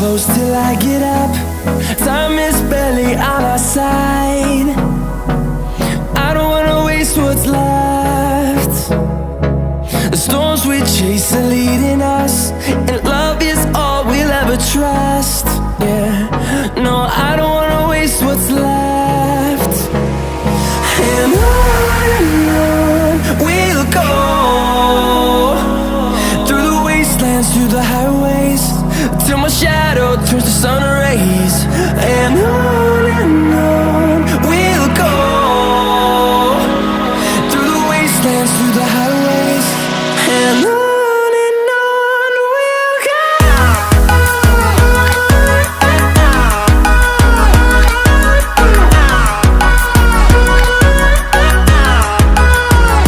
close till I get up. Time is barely on our side. I don't wanna waste what's left. The storms we chase are leading us, and love is all we'll ever trust. Yeah, no, I don't wanna waste what's left. And on we'll go, through the wastelands, through the highways, till my shadow turns to sun rays. And on we'll go, through the wastelands, through the highways.